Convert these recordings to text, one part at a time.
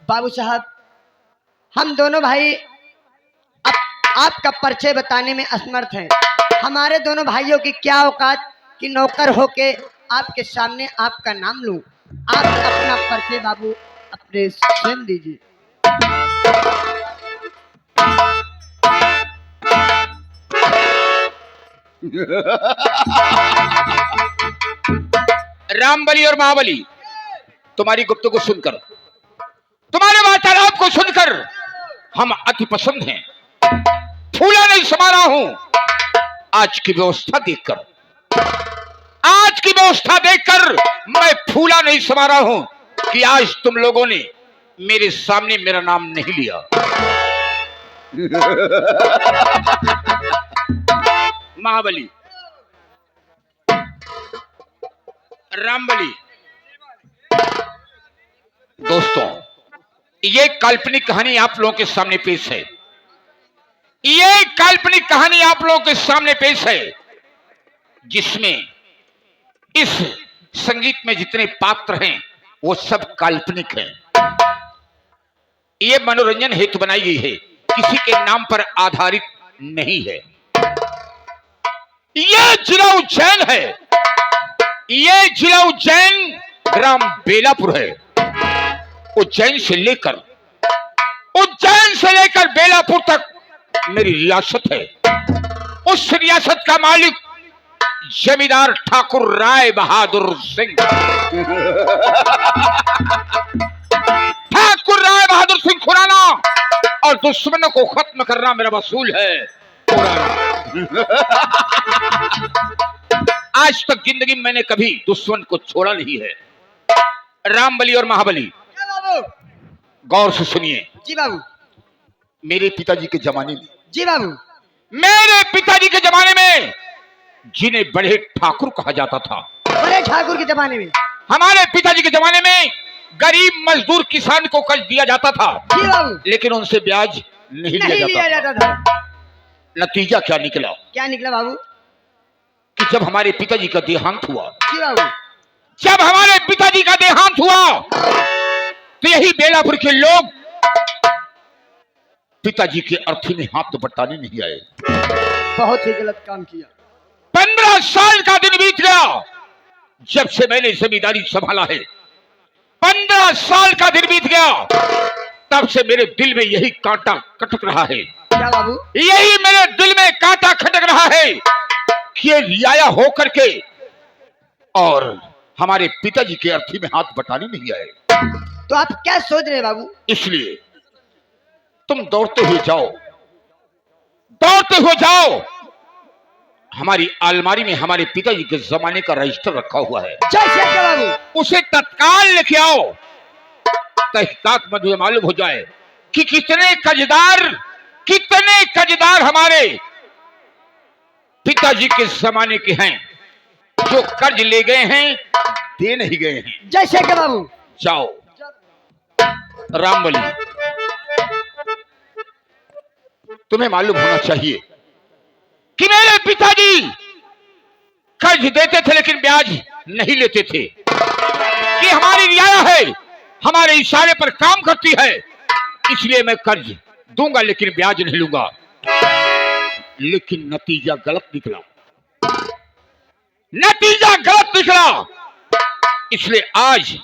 बाबू साहब, हम दोनों भाई आपका परिचय बताने में असमर्थ हैं। हमारे दोनों भाइयों की क्या औकात कि नौकर होके आपके सामने आपका नाम लूं। आप अपना परिचय बाबू अपने स्वयं दीजिए। रामबली और महाबली, तुम्हारी गुफ्तगू सुनकर, तुम्हारे वार्तालाप को सुनकर हम अति पसंद हैं। फूला नहीं समा रहा हूं। आज की व्यवस्था देखकर मैं फूला नहीं समा रहा हूं कि आज तुम लोगों ने मेरे सामने मेरा नाम नहीं लिया। महाबली, रामबली, दोस्तों, ये काल्पनिक कहानी आप लोगों के सामने पेश है। ये काल्पनिक कहानी आप लोगों के सामने पेश है, जिसमें इस संगीत में जितने पात्र हैं वो सब काल्पनिक हैं। ये मनोरंजन हेतु बनाई गई है, किसी के नाम पर आधारित नहीं है। ये जिला उज्जैन है। ये जिला उज्जैन ग्राम बेलापुर है। उज्जैन से लेकर बेलापुर तक मेरी रियासत है। उस रियासत का मालिक जमींदार ठाकुर राय बहादुर सिंह। ठाकुर राय बहादुर सिंह खुराना, और दुश्मनों को खत्म करना मेरा वसूल है। आज तक जिंदगी में मैंने कभी दुश्मन को छोड़ा नहीं है। रामबली और महाबली, गौर से सुनिए। जी बाबू। मेरे पिताजी के जमाने में, जी बाबू, मेरे पिताजी के जमाने में जिन्हें बड़े ठाकुर कहा जाता था, बड़े ठाकुर के जमाने में, हमारे पिताजी के जमाने में गरीब मजदूर किसान को कर्ज दिया जाता था। जी बाबू। लेकिन उनसे ब्याज नहीं लिया जाता था। नतीजा क्या निकला? क्या निकला बाबू? कि जब हमारे पिताजी का देहांत हुआ, जी बाबू, जब हमारे पिताजी का देहांत हुआ, तो यही बेलापुर के लोग पिताजी के अर्थी में हाथ बटाने नहीं आए। बहुत ही गलत काम किया। 15 साल का दिन बीत गया जब से मैंने जमींदारी संभाला है। 15 साल का दिन बीत गया, तब से मेरे दिल में यही कांटा खटक रहा है। क्या बाबू? यही मेरे दिल में कांटा खटक रहा है कि ये रियाया होकर के और हमारे पिताजी के अर्थी में हाथ बटाने नहीं आए। तो आप क्या सोच रहे हैं बाबू? इसलिए तुम दौड़ते हुए जाओ। हमारी अलमारी में हमारे पिताजी के जमाने का रजिस्टर रखा हुआ है। जैसे क्या बाबू? उसे तत्काल लेके आओ। तहकीकात में मुझे मालूम हो जाए कि कितने कर्जदार हमारे पिताजी के जमाने के हैं, जो कर्ज ले गए हैं, दे नहीं गए हैं। जैसे क्या बाबू? जाओ। रामबली, तुम्हें मालूम होना चाहिए कि मेरे पिताजी कर्ज देते थे लेकिन ब्याज नहीं लेते थे। कि हमारी रियाया है, हमारे इशारे पर काम करती है, इसलिए मैं कर्ज दूंगा लेकिन ब्याज नहीं लूंगा। लेकिन नतीजा गलत निकला। इसलिए आज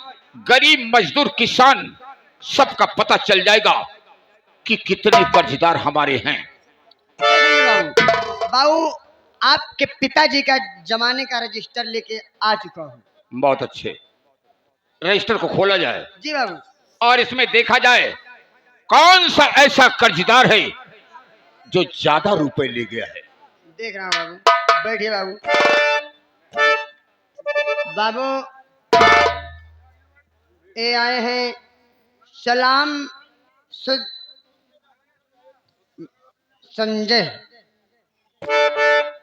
गरीब मजदूर किसान सबका पता चल जाएगा कि कितने कर्जदार हमारे हैं। बाबू, आपके पिताजी का जमाने का रजिस्टर लेके आ चुका हूँ। बहुत अच्छे। रजिस्टर को खोला जाए। जी बाबू। और इसमें देखा जाए कौन सा ऐसा कर्जदार है जो ज्यादा रुपए ले गया है। देख रहा हूँ बाबू। बैठिए बाबू। बाबू, ये आए हैं सलाम संजय,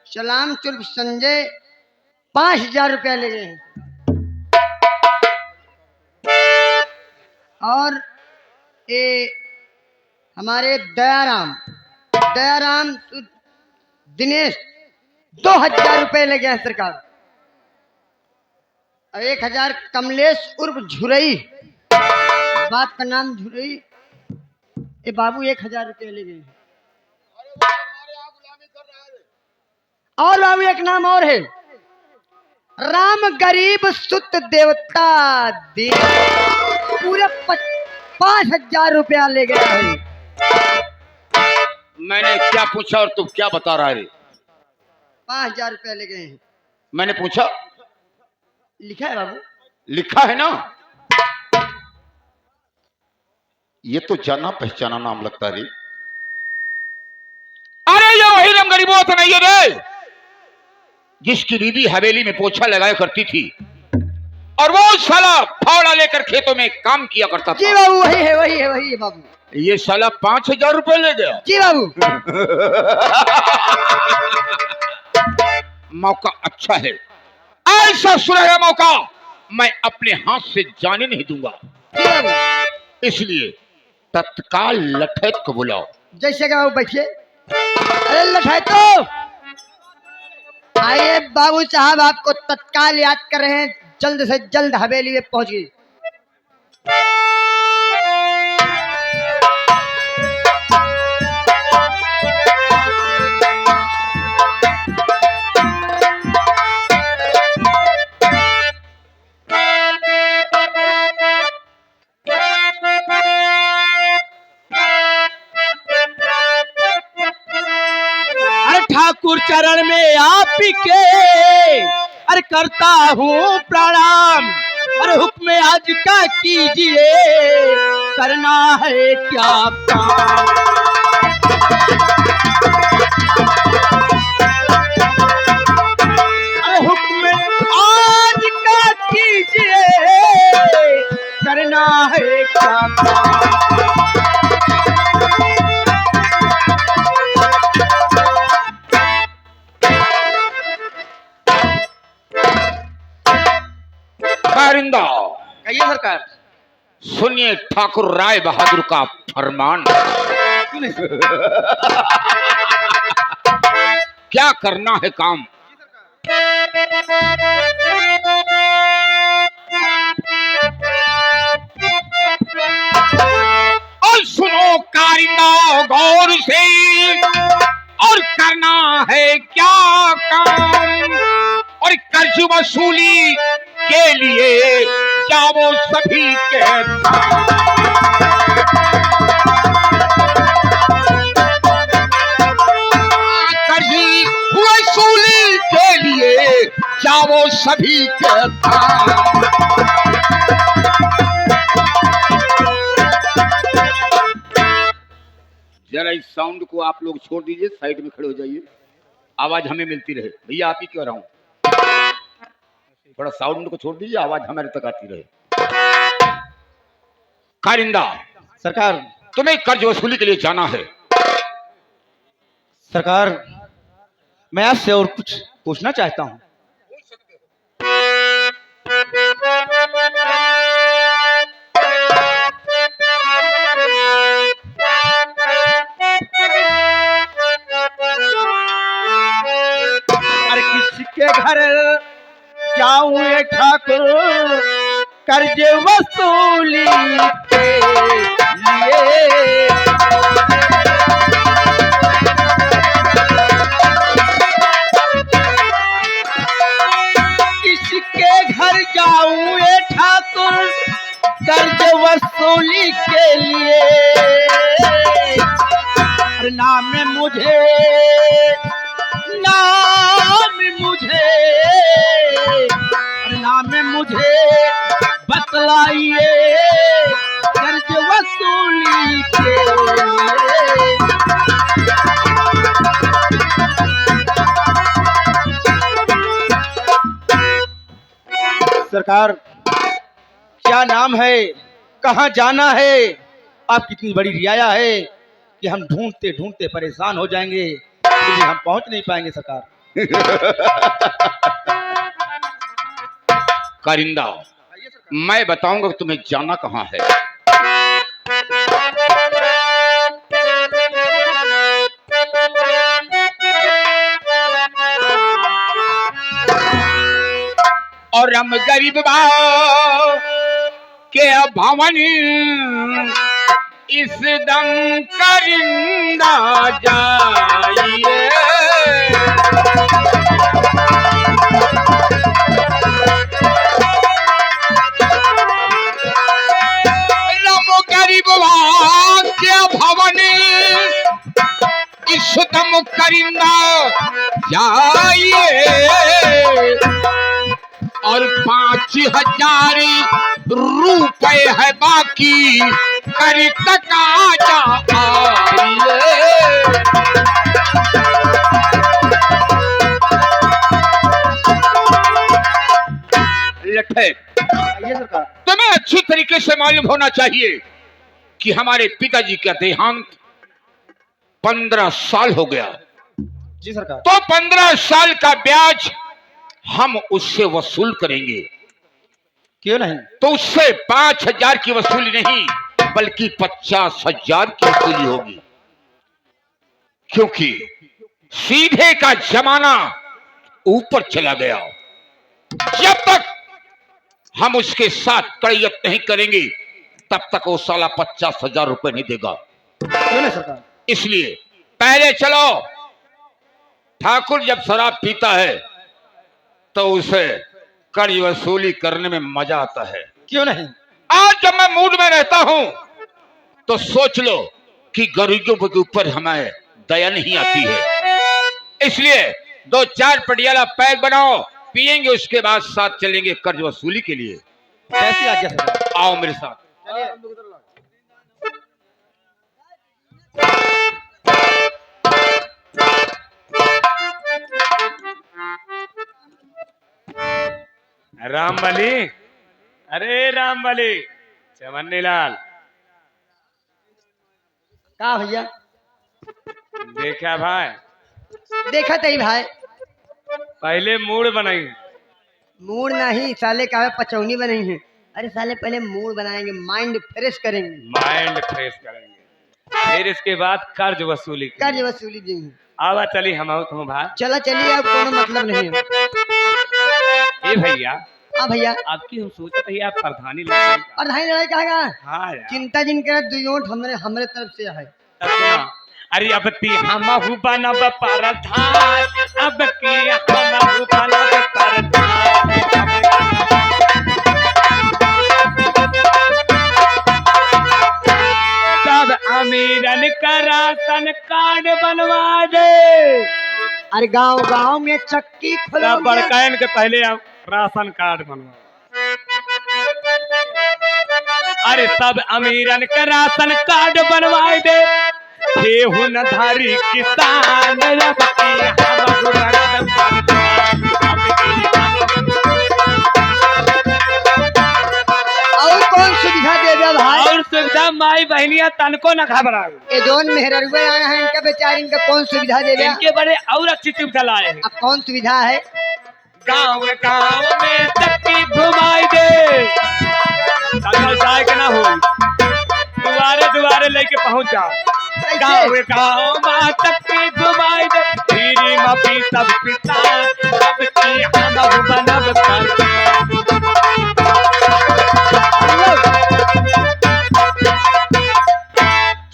सलाम चुल्फ संजय, 5000 रुपया ले गए हैं। और ये हमारे दयाराम दिनेश, 2000 रुपये ले गए हैं सरकार। और 1000 कमलेश उर्फ झुरई, बाप का नाम झुरई। ये बाबू 1000 रुपये ले गए। और बाबू एक नाम और है, राम गरीब सुत देवता दे, पूरे 5000 रुपया ले गया है। मैंने क्या पूछा और तुम क्या बता रहा है? 5000 रुपया ले गए हैं। मैंने पूछा, लिखा है बाबू। लिखा है ना? ये तो जाना पहचाना नाम लगता है। अरे ये वही राम गरीबो तो नहीं है रे, जिसकी बीबी हवेली में पोछा लगाया करती थी और वो साला फावड़ा लेकर खेतों में काम किया करता जी था। बाबू वही है, वही है, वही है बाबू। ये साला 5000 रुपए ले गया। जी बाबू। मौका अच्छा है, ऐसा सुनहरा मौका मैं अपने हाथ से जाने नहीं दूंगा। जी बाबू। इसलिए तत्काल लठैत को बुलाओ। जैसे कि बाबू बैठिए। अरे लठाई तो आइए बाबू साहब, आपको तत्काल याद कर रहे हैं, जल्द से जल्द हवेली में पहुंचिए। ठाकुर चरण में आप के अरे करता हूँ प्रणाम। अरे हुक्म आज का कीजिए, करना है क्या काम। अरे हुक्म आज का कीजिए, करना है क्या काम। कारिंदा, कहिए सरकार। सुनिए ठाकुर राय बहादुर का फरमान। क्या करना है काम? और सुनो कारिंदा गौर से, और करना है क्या काम। और कर्ज वसूली के लिए जाओ सभी के कर्ज वसूली के लिए जाओ सभी के जरा इस साउंड को आप लोग छोड़ दीजिए, साइड में खड़े हो जाइए, आवाज हमें मिलती रहे। भैया आप ही कह रहा हूं, थोड़ा साउंड को छोड़ दीजिए, आवाज हमारे तक आती रहे। कारिंदा सरकार। तुम्हें कर्ज वसूली के लिए जाना है। सरकार मैं आपसे और कुछ पूछना चाहता हूँ। अरे किसके घर जाऊं ये ठाकुर, कर्ज वसूली के लिए। किसके घर जाऊं ये ठाकुर, कर्ज वसूली के लिए। अरे नाम मुझे बतलाइए, कर्ज वसूली के लिए। सरकार क्या नाम है, कहाँ जाना है? आप कितनी बड़ी रियाया है कि हम ढूंढते ढूंढते परेशान हो जाएंगे, इसलिए हम पहुंच नहीं पाएंगे सरकार। कारिंदा मैं बताऊंगा कि तुम्हें जाना कहाँ है। और हम गरीब के क्या भवन इस दम करिंदा जाइए। रामो गरीब क्या भवन इस दम करिंदा जाइए और 5,000 रुपए है बाकी कर तका जाइए। लठे आइए सरकार। तुम्हें अच्छी तरीके से मालूम होना चाहिए कि हमारे पिताजी का देहांत 15 साल हो गया। जी सरकार। तो 15 साल का ब्याज हम उससे वसूल करेंगे। क्यों नहीं? तो उससे 5,000 की वसूली नहीं बल्कि 50,000 की वसूली होगी, क्योंकि सीधे का जमाना ऊपर चला गया। जब तक हम उसके साथ कड़ियत नहीं करेंगे तब तक वो साला 50,000 रुपए नहीं देगा। क्यों नहीं सरकार? इसलिए पहले चलो, ठाकुर जब शराब पीता है तो उसे कर्ज वसूली करने में मजा आता है। क्यों नहीं? आज जब मैं मूड में रहता हूं तो सोच लो कि गरीबों के ऊपर हमें दया नहीं आती है। इसलिए 2-4 पटियाला पैक बनाओ, पिएंगे, उसके बाद साथ चलेंगे कर्ज वसूली के लिए। कैसी आज्ञा सरकार? आओ मेरे साथ। रामबली, अरे रामबली, चवन्नी लाल, का भैया? देखा भाई? देखा तही भाई। पहले मूड बनाई, मूड नहीं साले का है, पचौनी बनाई है। अरे साले पहले मूड बनाएंगे, माइंड फ्रेश करेंगे, माइंड फ्रेश करेंगे, फिर इसके बाद कर्ज वसूली कर्ज करेंगे। वसूली देंगे। आवा चली हम आउत हूँ भाई। चला चलिए, अब कोनो मतलब नहीं है। ए भैया, हाँ भैया। आपकी हम सोचते थे आप प्रधानी लग गई। और ढाई लड़ाई कहेगा, हाँ यार, चिंता जिनके दुयोट हमरे हमरे तरफ से है। तब सुना, अरे अब ती हम बनब परधान, अब की हम बनब परधान। सब अमीरन का राशन कार्ड बनवा दे। अरे गांव गांव में चक्की सब खुलोगे। बड़काइन के पहले आप राशन कार्ड बनवा। अरे सब अमीरन का राशन कार्ड बनवाए दे। गेहूं न धारी किसान, अब की हम बनब परधान। और कौन सुविधा दे दे भाई? और सुविधा माई बहनिया तनको न घबराओ, ये दोन मेहरुए आए हैं, इनका बेचारी इनका कौन सुविधा दे दे? इनके बड़े और अच्छी सुविधा लाए हैं। अब कौन सुविधा है? गांव गांव में चक्की घुमाई दे, कल जाए के ना हो, दुआरे दुआरे लेके पहुंच जाओ। गांव गांव में चक्की घुमाई दे, धीरी मपी सब पिता, अब की हम बनब परधान।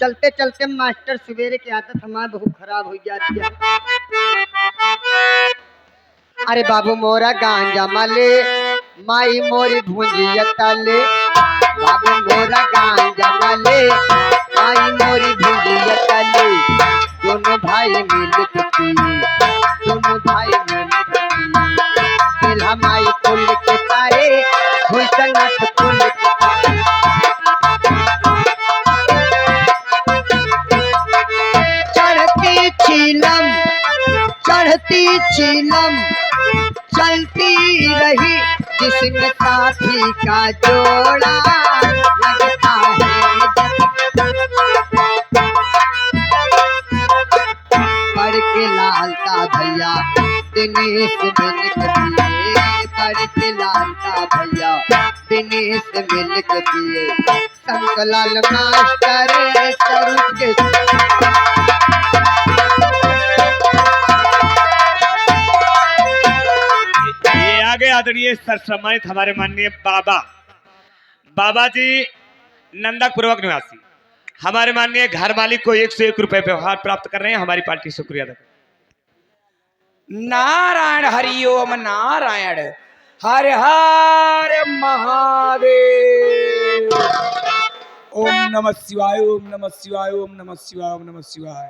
चलते चलते मास्टर सवेरे की आदत हमारी बहुत खराब हो जाती है। अरे बाबू मोरा गांजा माले, माई मोरी भूंजिया ताले। बाबू मोरा गांजा माले, माई मोरी भूंजिया ताले। दोनों भाई मिल के पिए, दोनों भाई मिल के पिए। दिल हमारी फूल के पाए, हुसनत फूल के पाए। चढ़ती छीलम, चढ़ती छीलम, चलती रही जिसमें साथी का जोड़ा लगता है। पढ़ के लालता भैया दिनेश मिल के पिए, पढ़ के लालता भैया दिनेश मिल के पिए। शंकरलाल मास्टर सरू के ये आगे आदरणीय सर सम्मानित हमारे माननीय बाबा बाबा जी नंदकपूर्वक निवासी हमारे माननीय घर मालिक को 101 रुपए व्यवहार प्राप्त कर रहे हैं। हमारी पार्टी शुक्रिया अदा करती नारायण हरिओम नारायण हर हर महादेव। ओम नमः शिवाय ओम नमः शिवाय ओम नमः शिवाय ओम नमः शिवाय।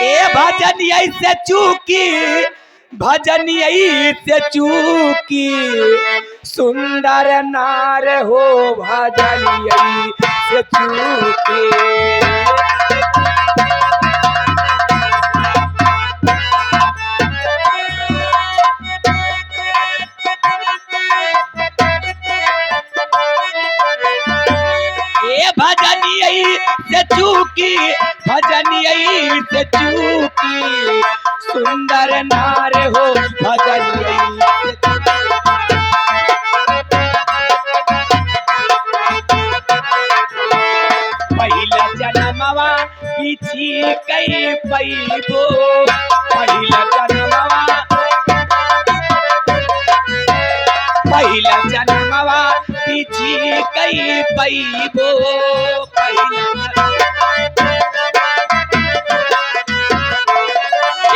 ए भजन ऐसे चूकी भजन ऐसे चूकी सुंदर नार हो भजन ऐसे चूकी। भजन से चूकी भजन से चूकी सुंदर नार हो भजन पहिला जन्मवा पीछी कई पैबो पहिला जन्मवा पहिला जन्मवा पीछी कई पैबो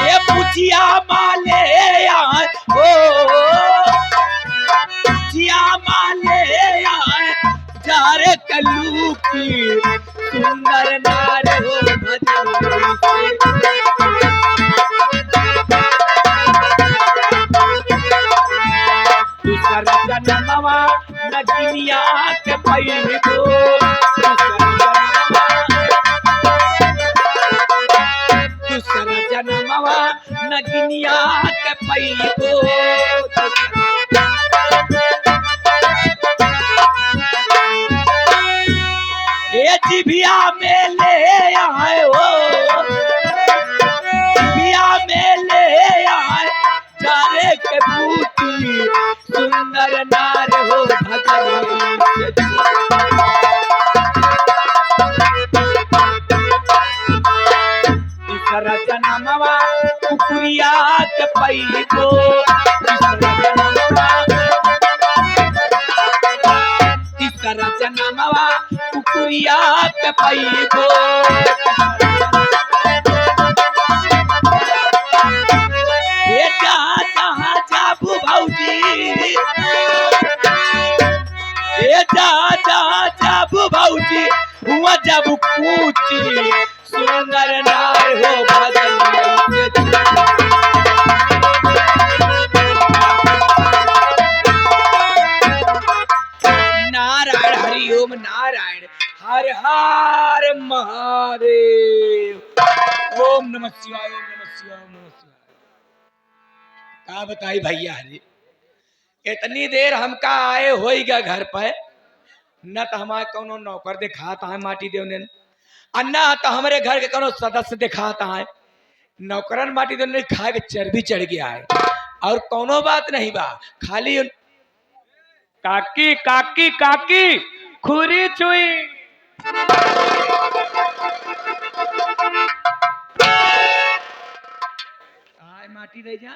ये पुछिया माले आए हो पुछिया माले आए जारे कल्लू की सुंदर नार हो भजन दूसरा जन्मवा नगनिया के पैबो दूसरा जन्मवा नगनिया के पैबो ये जिभिया में ले आए हो जिभिया में ले आए जारे के बूटी सुंदर नार हो भजन तीसरा जन्मवा कुकुरिया के पैबो तीसरा जन्मवा कुकुरिया के पैबो ये जहाँ जहाँ जाबू भौजी ये जहाँ जहाँ जाबू भौजी हुआ जब पूछी सुंदर नार हो भजन नारायण हरिओम नारायण हर हर महादेव। ओम नमः शिवाय ओम नमः शिवाय ओम नमः शिवाय। का बताई भैया हरे इतनी देर हमका आए होइगा घर पे न तो हमारे कोनो नौकर दिखाता है माटी देवने अन्ना तो हमारे घर के कोनो सदस्य दिखाता है नौकरन माटी देवने खाए के चर्बी चढ़ गया है और कोनो बात नहीं बा खाली काकी काकी काकी खुरी चुई माटी दे जा।